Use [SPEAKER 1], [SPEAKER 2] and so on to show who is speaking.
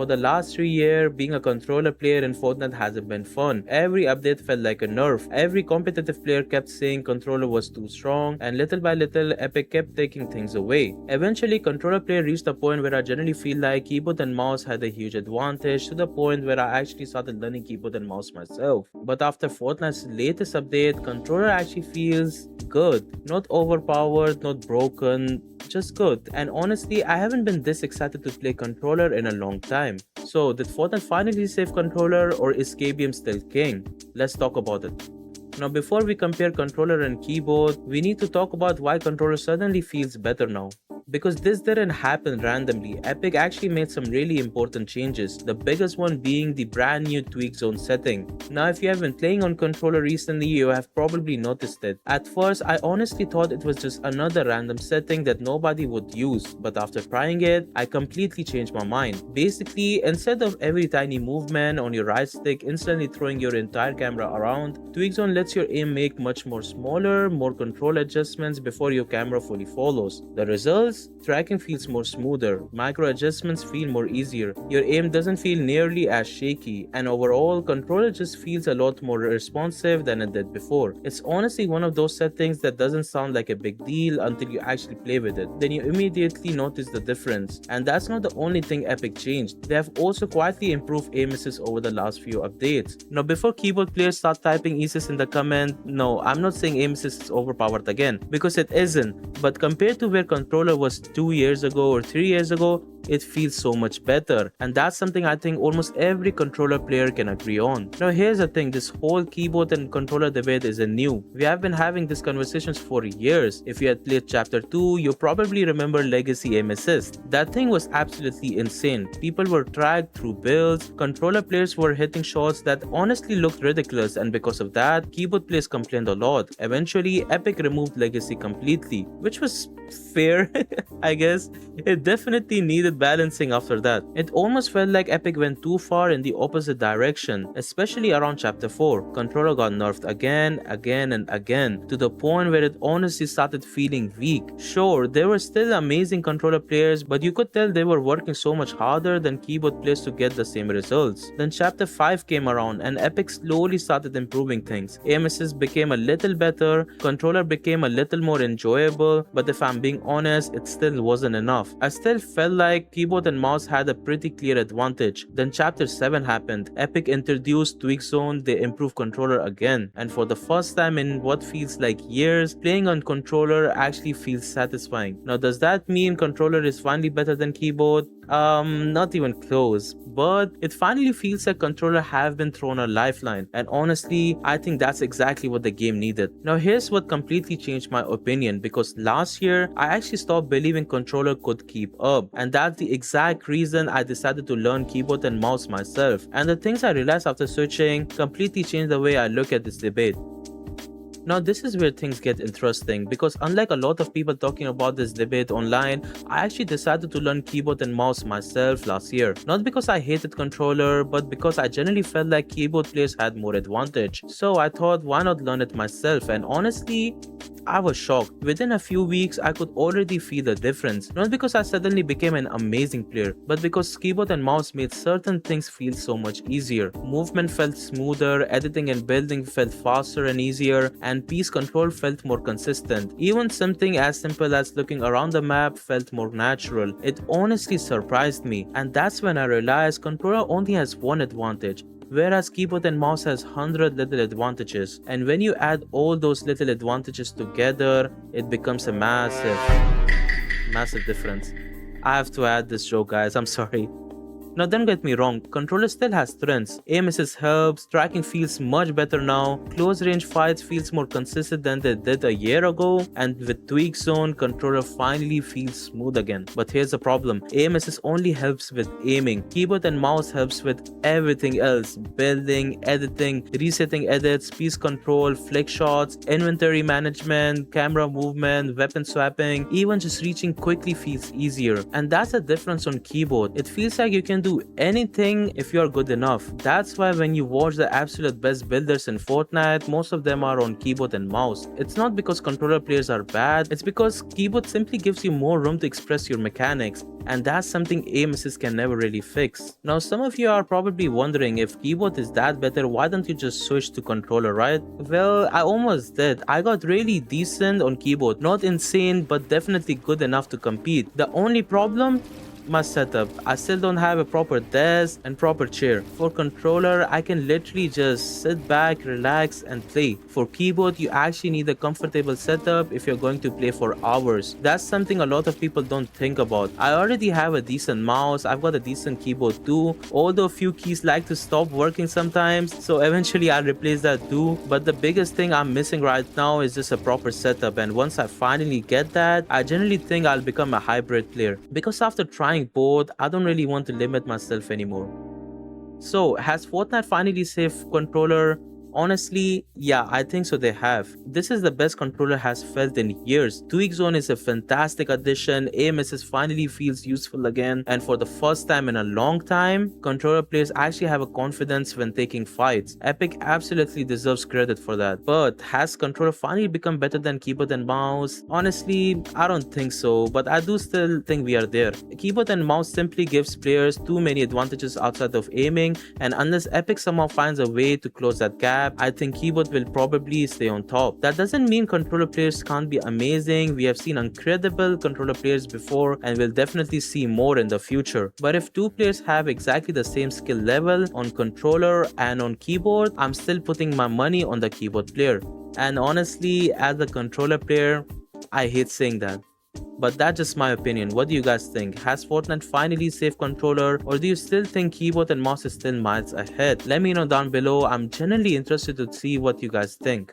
[SPEAKER 1] For the last 3 years, being a controller player in Fortnite hasn't been fun. Every update felt like a nerf. Every competitive player kept saying controller was too strong, and little by little, Epic kept taking things away. Eventually, controller player reached a point where I generally feel like keyboard and mouse had a huge advantage, to the point where I actually started learning keyboard and mouse myself. But after Fortnite's latest update, controller actually feels good. Not overpowered, not broken, just good. And honestly, I haven't been this excited to play controller in a long time. So, did Fortnite finally save controller, or is KBM still king? Let's talk about it. Now, before we compare controller and keyboard, we need to talk about why controller suddenly feels better now. Because this didn't happen randomly. Epic actually made some really important changes, the biggest one being the brand new tweak zone setting. Now, if you have been playing on controller recently, you have probably noticed it. At first, I honestly thought it was just another random setting that nobody would use, but after trying it, I completely changed my mind. Basically, instead of every tiny movement on your right stick instantly throwing your entire camera around, tweak zone lets your aim make much more smaller, more control adjustments before your camera fully follows. The results? Tracking feels more smoother, micro adjustments feel more easier, your aim doesn't feel nearly as shaky, and overall, controller just feels a lot more responsive than it did before. It's honestly one of those settings that doesn't sound like a big deal until you actually play with it. Then you immediately notice the difference. And that's not the only thing Epic changed. They have also quietly improved aim assist over the last few updates. Now, before keyboard players start typing assist in the comment, no, I'm not saying aim assist is overpowered again, because it isn't. But compared to where controller was 2 years ago or 3 years ago, it feels so much better, and that's something I think almost every controller player can agree on. Now, here's the thing, this whole keyboard and controller debate isn't new. We have been having these conversations for years. If you had played chapter 2, you probably remember legacy aim assist. That thing was absolutely insane. People were dragged through builds, controller players were hitting shots that honestly looked ridiculous, and because of that, keyboard players complained a lot. Eventually, Epic removed legacy completely, which was fair, I guess. It definitely needed balancing after that. It almost felt like Epic went too far in the opposite direction, especially around chapter 4. Controller got nerfed again and again, to the point where it honestly started feeling weak. Sure, there were still amazing controller players, but you could tell they were working so much harder than keyboard players to get the same results. Then chapter 5 came around and Epic slowly started improving things. Aim assist became a little better, controller became a little more enjoyable, but if I'm being honest, it still wasn't enough. I still felt like keyboard and mouse had a pretty clear advantage. Then chapter 7 happened. Epic introduced tweak zone, they improved controller again, and for the first time in what feels like years, playing on controller actually feels satisfying. Now, does that mean controller is finally better than keyboard? Not even close, but it finally feels like controller have been thrown a lifeline, and honestly, I think that's exactly what the game needed. Now, here's what completely changed my opinion, because last year, I actually stopped believing controller could keep up, and that's the exact reason I decided to learn keyboard and mouse myself, and the things I realized after switching completely changed the way I look at this debate. Now, this is where things get interesting, because unlike a lot of people talking about this debate online, I actually decided to learn keyboard and mouse myself last year. Not because I hated controller, but because I generally felt like keyboard players had more advantage. So I thought, why not learn it myself? And honestly, I was shocked. Within a few weeks, I could already feel the difference. Not because I suddenly became an amazing player, but because keyboard and mouse made certain things feel so much easier. Movement felt smoother, editing and building felt faster and easier, and piece control felt more consistent. Even something as simple as looking around the map felt more natural. It honestly surprised me, and that's when I realized controller only has one advantage, whereas keyboard and mouse has 100 little advantages, and when you add all those little advantages together, it becomes a massive difference. I have to add this joke, guys, I'm sorry. Now, don't get me wrong, controller still has strengths. Aim assist helps, tracking feels much better now, close range fights feels more consistent than they did a year ago, and with tweak zone, controller finally feels smooth again. But here's the problem, aim assist only helps with aiming. Keyboard and mouse helps with everything else: building, editing, resetting edits, piece control, flick shots, inventory management, camera movement, weapon swapping. Even just reaching quickly feels easier. And that's the difference on keyboard. It feels like you can can do anything if you are good enough. That's why when you watch the absolute best builders in Fortnite, most of them are on keyboard and mouse. It's not because controller players are bad, it's because keyboard simply gives you more room to express your mechanics, and that's something aim assist can never really fix. Now some of you are probably wondering, if keyboard is that better, why don't you just switch to controller, right? Well, I almost did. I got really decent on keyboard, not insane but definitely good enough to compete. The only problem, my setup. I still don't have a proper desk and proper chair. For controller, I can literally just sit back, relax and play. For keyboard, you actually need a comfortable setup if you're going to play for hours. That's something a lot of people don't think about. I already have a decent mouse, I've got a decent keyboard too, although a few keys like to stop working sometimes, so eventually I'll replace that too. But the biggest thing I'm missing right now is just a proper setup, and once I finally get that, I generally think I'll become a hybrid player. Because after trying both, I don't really want to limit myself anymore. So, has Fortnite finally saved controller? Honestly, yeah, I think so they have. This is the best controller has felt in years. Tweak Zone is a fantastic addition, aim assist finally feels useful again, and for the first time in a long time, controller players actually have a confidence when taking fights. Epic absolutely deserves credit for that. But has controller finally become better than keyboard and mouse? Honestly, I don't think so, but I do still think we are there. Keyboard and mouse simply gives players too many advantages outside of aiming, and unless Epic somehow finds a way to close that gap, I think keyboard will probably stay on top. That doesn't mean controller players can't be amazing. We have seen incredible controller players before and we'll definitely see more in the future. But if two players have exactly the same skill level on controller and on keyboard, I'm still putting my money on the keyboard player. And honestly, as a controller player, I hate saying that. But that's just my opinion. What do you guys think? Has Fortnite finally saved controller, or do you still think keyboard and mouse is still miles ahead? Let me know down below. I'm genuinely interested to see what you guys think.